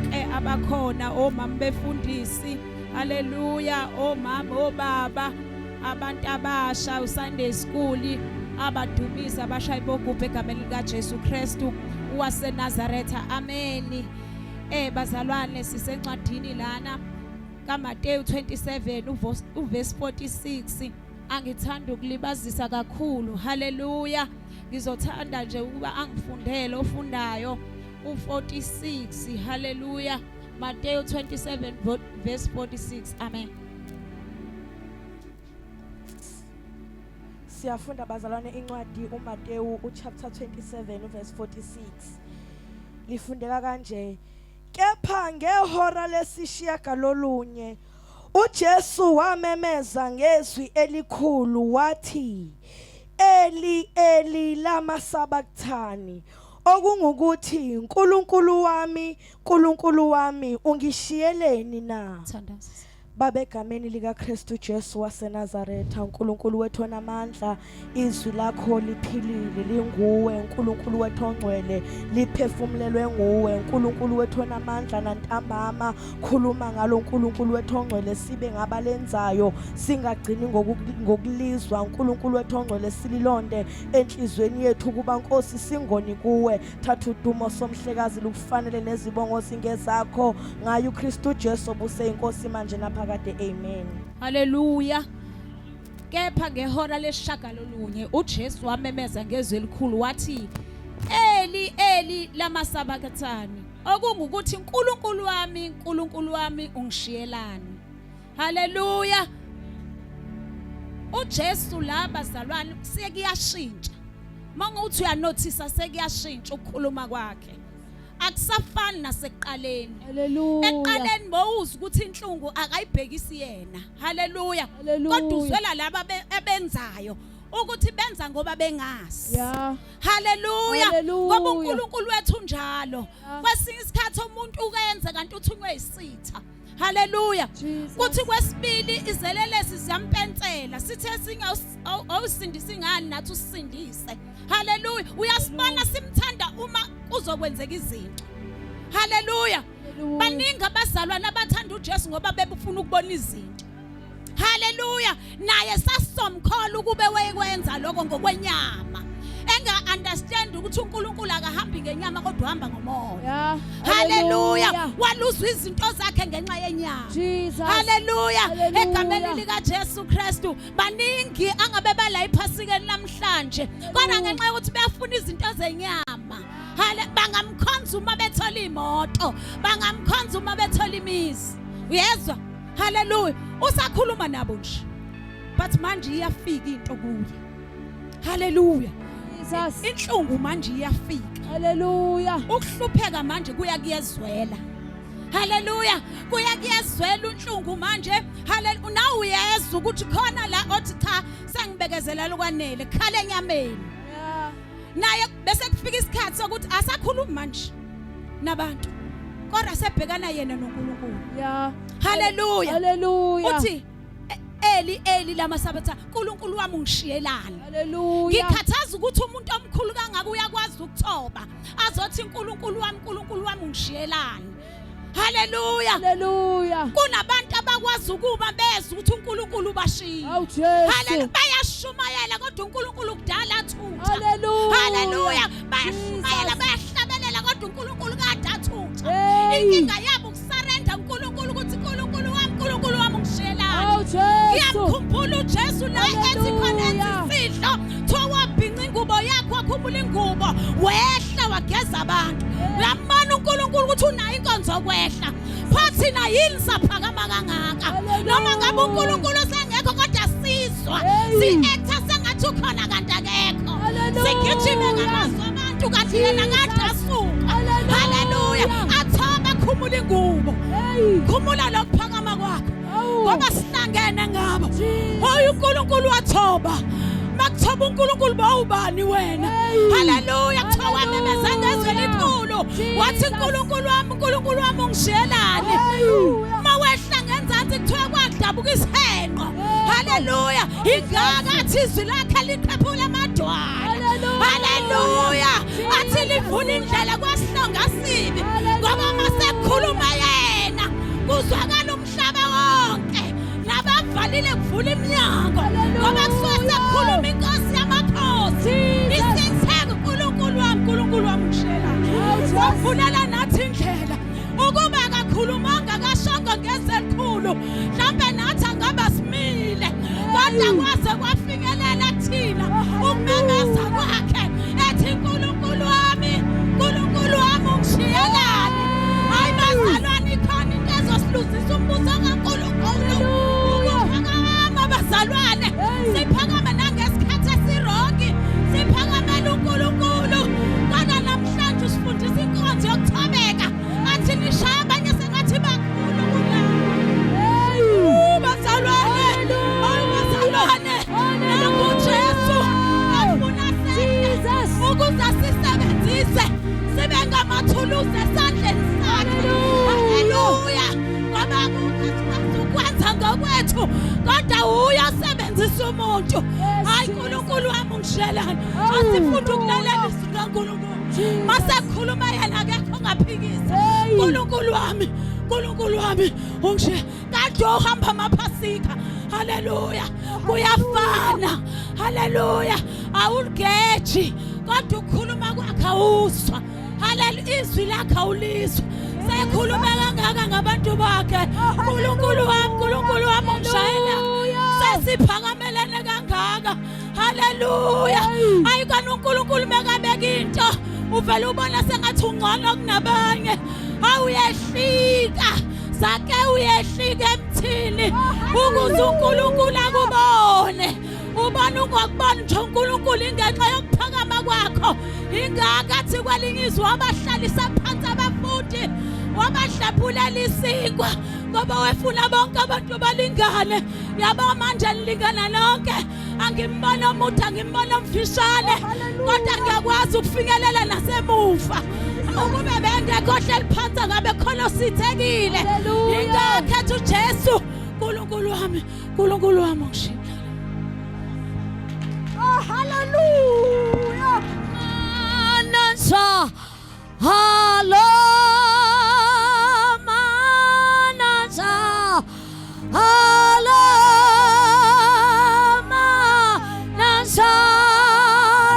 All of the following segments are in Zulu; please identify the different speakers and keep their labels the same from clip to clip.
Speaker 1: bonke abakhona omama befundisi haleluya omama obaba abantu abasha uSunday school abadumisa abashayi bogubhe egameni lika Jesu Kristu waseNazaretha amen. Bazalwane sisencwadini lana kaMateyu 27 uverse 46 angithanda ukulibazisa kakhulu haleluya. Ngizothanda nje ukuba angifundele ofundayo u46 haleluya. Mateyu 27 verse 46 amen.
Speaker 2: Siyafunda bazalwane incwadi uMateyu chapter 27 verse 46. Lifundeka kanje: kepha ngehora lesishiyagalolunye uJesu wamemeza ngezwi elikhulu wathi, Eli Eli lama sabakthani, okungukuthi Nkulunkulu wami ungishiyeleni na? Babegameni lika Kristu Jesu waseNazaretha, uNkulunkulu wethu onamandla, izwi lakho liphilile linguwe, uNkulunkulu wethu ongcwele liphefumulelwe nguwe, uNkulunkulu wethu onamandla nantambama, khuluma ngalo uNkulunkulu wethu ongcwele sibe ngabalenzayo singagcini ngokulizwa, uNkulunkulu wethu ongcwele sililonde enhlizweni yethu kuba Nkosi singoni kuwe. Thatha udumo somhlekazi lukufanele nezibongo zingezakho ngayo uKristu Jesu buse inkosi manje napha. Amen.
Speaker 1: Haleluya. Kepha ngehora lesishagalolunye uJesu wamemeza ngezwi elikhulu wathi, Eli Eli lama sabakthani, okungukuthi Nkulunkulu wami ungishiyelani? Haleluya. uJesu la bazalwane sekuyashintsha. Manguthi uyanothisa sekuyashintsha ukukhuluma kwakhe. Akusafani nasekuqaleni.
Speaker 3: Haleluya.
Speaker 1: Eqaleni bowuza ukuthi inhlungu akayibhekisi yena. Haleluya. Kodwa uzwela laba abenzayo ukuthi benza ngoba bengazi.
Speaker 3: Yeah.
Speaker 1: Haleluya. Ngoba uNkulunkulu wethu njalo. Kwesinye isikhathi umuntu ukenza kanti uthunywe isitha. Haleluya. Kuthi kwesibili izelelesi ziyampensela sithe awusindisi ngani nathi usindise. Haleluya. Uyasibona simthanda uma uzokwenzeka izinto. Haleluya. Baningi abazalwana abathanda uJesu ngoba bebufuna ukubona izinto. Haleluya. Naye sasomkhola ukube wayekwenza lokho ngokwenyama. Enga understand ukuthi uNkulunkulu akahambi ngenyama kodwa uhamba ngomoya. Haleluya. Waluzwa izinto zakhe ngenxa yenyama. Haleluya. Egameni lika Jesu Kristu baningi angabe bala iphasikeni namhlanje kodwa ngenxa yokuthi bayafuna izinto zenyama. Bangamkhonza uma bethola imoto, bangamkhonza uma bethola imizi. Uyezwa? Haleluya. Usakhuluma nabo nje. But manje iyafika into kuye. Haleluya. Inhlungu manje iyafika.
Speaker 3: Haleluya.
Speaker 1: Ukuhlupheka manje kuyakuyezwela. Haleluya. Kuyakuyezwela inhlungu manje. Haleluya. Nawe uyezwa ukuthi khona la othi cha sengibekezelela ukwanele khala enyameni. Naye bese kufika isikhathi sokuthi asakhuluma manje nabantu kodwa sebhekana yena noNkulunkulu.
Speaker 3: Yeah.
Speaker 1: Haleluya.
Speaker 3: Haleluya.
Speaker 1: Uthi Eli lama sabatha uNkulunkulu wami ungishiyelani?
Speaker 3: Haleluya.
Speaker 1: Ngikhathaza ukuthi umuntu omkhulu kangaka uyakwazi ukuthoba azothi uNkulunkulu wami ungishiyelani? Haleluya.
Speaker 3: Haleluya.
Speaker 1: Kunabantu abakwazi ukuba bezwe ukuthi uNkulunkulu bashiye. Haleluya. Bayashumayela kodwa uNkulunkulu kudala athutha.
Speaker 3: Haleluya.
Speaker 1: Haleluya. Bayashumayela bayahlabelela kodwa uNkulunkulu kade athutha. Inkinga yabo ukusarenda uNkulunkulu ukuthi uNkulunkulu wami ungishiyelani? Ngiyamkhumbula uJesu la ethi khona isifihlo thowabhinca ingubo yakho wakhumbula ingubo wehla wageza abantu. Uyambona uNkulunkulu ukuthi unayo inkonzo yokwehla. Phathi na yini saphakama kangaka. Noma ngabe uNkulunkulu sengekho kodwa sizwa. Si-actor sengathi ukhona kanti akekho. Sigijime ngamazwi abantu kanti yena kade asuka. Haleluya. Athoba khumula ingubo. Khumula lokuphakama kwakho. Ngoba sihlangene ngabo. Hoy uNkulunkulu wathoba. Makuthoba uNkulunkulu bawubani wena? Haleluya. Kuthiwa memeza ngezwi elikhulu. Wathi uNkulunkulu wami ungishiyelani? Mawehla ngenzansi kuthiwa kwadabuka isihenqo. Haleluya. Ingakathi izwi lakhe liqhephula amadwala. Haleluya. Athi livula indlela kwasihlonga sibi. Ngoba masekukhuluma kodwa kwaze kwafinyelela thina ukumemeza kwakhe ethi uNkulunkulu wami ungishiyelani. Hayi bazalwane, ikhona into ezosiluzisa umbuso kaNkulunkulu. Ukuphakama bazalwane, siphakame nangesikhathi esirongi, siphakamela uNkulunkulu. Kodwa namhlanje usifundisa inkonzo yokuthobeka, athi nishaya abanye sengathi bakhulu kunabo. Bazalwane, nangu uJesu afuna senze ukuze sisebenzise sibe ngamathuluzi esandleni sakhe. Haleluya. Ngoba ukwenza ngokwethu, kodwa uye osebenzisa umuntu. Hayi uNkulunkulu wami ungishiyelani. Asifunda ukulalela izwi kaNkulunkulu. Masekhuluma yena akekho ongaphikisa. uNkulunkulu wami ungishiya. Kade uhamba amaphasika. Haleluya. Kuyafana. Haleluya. Awuligeji kodwa ukhuluma kwakhe awuswa. Haleluya. Izwi lakhe awulizwa. Sekhuluma kangaka ngabantu bakhe. uNkulunkulu wami ungishayela. Sesiphakamela kangaka. Haleluya. Ayikho uNkulunkulu bekabeka into uvela ubona sengathi ungcono kunabanye. Awuyehlika. Sake uyehlika emthini ukuze uNkulunkulu akubone. Ubani ungakuboni nje uNkulunkulu ingenxa yokuphakama kwakho. Ingaka athi kwelinye izwi wabahlalisa phansi abafundi, wabahlephulela isinkwa ngoba wefuna bonke abantu balingane. Yabo manje nilingana nonke. Angimbona umuntu, angimbona umfishane, kodwa ngiyakwazi ukufinyelela nasemuva. Ukube bengekho hleli phansi ngabe khona osithekile. Ingakhetha uJesu. uNkulunkulu wami ungishiya.
Speaker 2: Hallelujah.
Speaker 1: Manasa. Hello. Manasa. Hello. Manasa.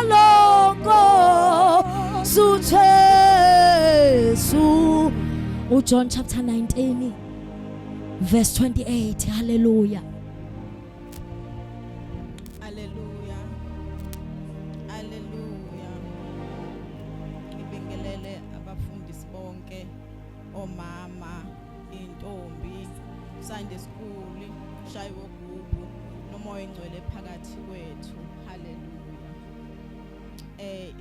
Speaker 1: Longo. Sutesu. John chapter 19 verse 28. Hallelujah.
Speaker 4: Omama, intombi, Sunday school, shayi wogugu, nomoya engcwele phakathi kwethu. Hallelujah.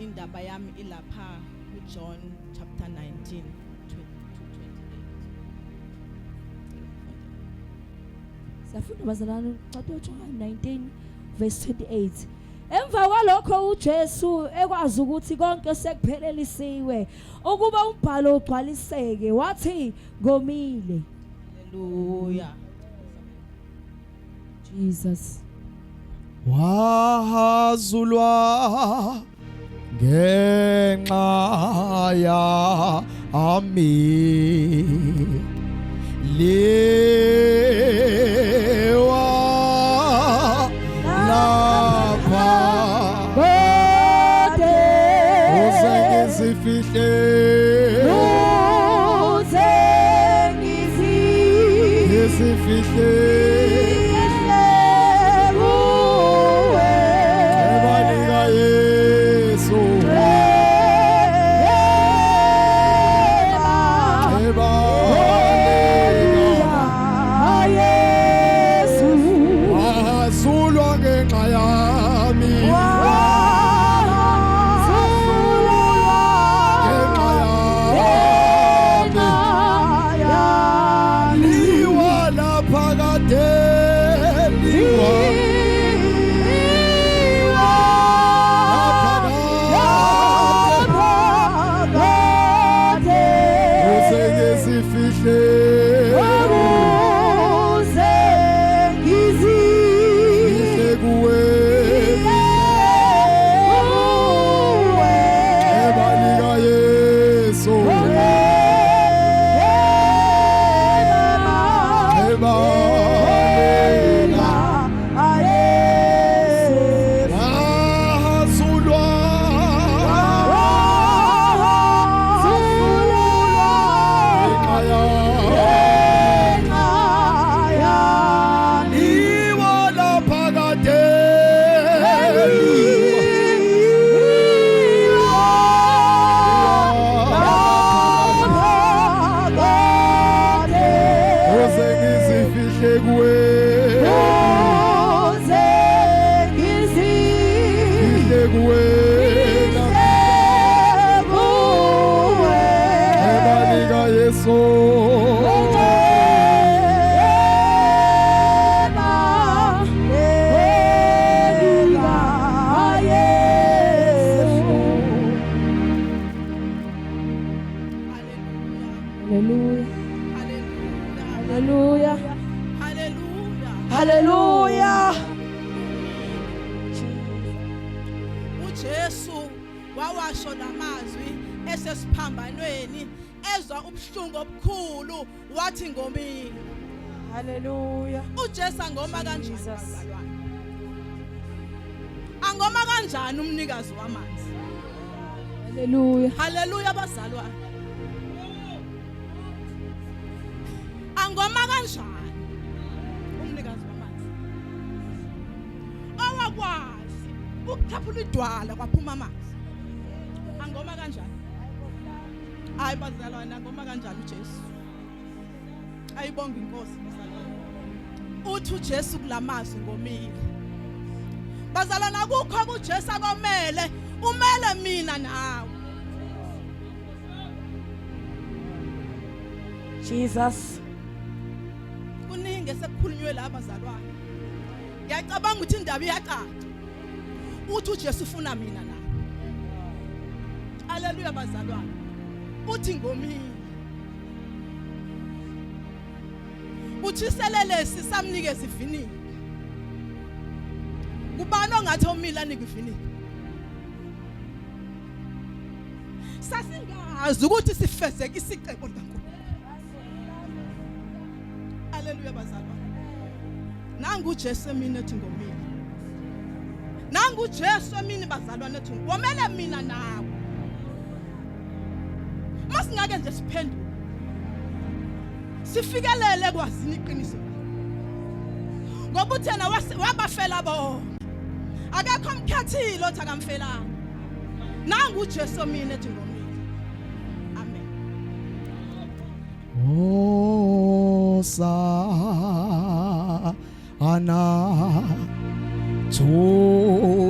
Speaker 4: Indaba yami ilapha John chapter 19 to 28.
Speaker 3: Siyafunda bazalwane uncwadi kaJohn 19 verse 28. Emva kwalokho uJesu ekwazi ukuthi konke sekuphelelisiwe ukuba umbhalo ugcwaliseke, wathi ngomile.
Speaker 4: Hallelujah.
Speaker 3: Jesus.
Speaker 5: Wahazulwa ngenxa yami lewa lapha uzengizifihle ebanika Yesu wahazulwa ngenxa yami
Speaker 3: Hallelujah.
Speaker 4: Hallelujah.
Speaker 3: Hallelujah.
Speaker 4: Hallelujah.
Speaker 2: Hallelujah.
Speaker 4: uJesu wawasho lamazwi esesiphambanweni ezwa ubuhlungu obukhulu wathi ngomini.
Speaker 2: Hallelujah.
Speaker 4: uJesu angoma kanjani
Speaker 2: Jesus.
Speaker 4: bazalwane? Angoma kanjani umnikazi wamanzi?
Speaker 3: Hallelujah.
Speaker 4: Haleluya bazalwane. Angoma kanjani umnikazi wamanzi? Owakwazi ukuthaphula idwala kwaphuma amanzi. Angoma kanjani? Hayi bazalwane, angoma kanjani uJesu? Ayibonga inkosi bazalwane. Uthi uJesu kulamazwi ngomile. Bazalwane, akukho kuJesu akomele, umele mina nawe.
Speaker 2: Jesus.
Speaker 4: Kuningi sekukhulunywe la bazalwane. Ngiyacabanga ukuthi indaba iyacaca. Uthi uJesu ufuna mina nawe. Haleluya bazalwane. Uthi ngomini. Uthi selelesi samnikeza ivinini. Kubani ongathi omila nika ivinini? Sasingazi ukuthi sifezeke isicebo kaNkulunkulu. Haleluya bazalwane. Nangu uJesu emini ethi ngomini. Nangu uJesu emini bazalwane ethi womele mina nawe. Masingake nje siphenduke. Sifikelele kwazini iqiniso. Ngoba uthena wabafela bonke. Akekho umkhathilo othi akamfelanga. Nangu uJesu emini ethi ngomini. Amen.
Speaker 5: Hosana to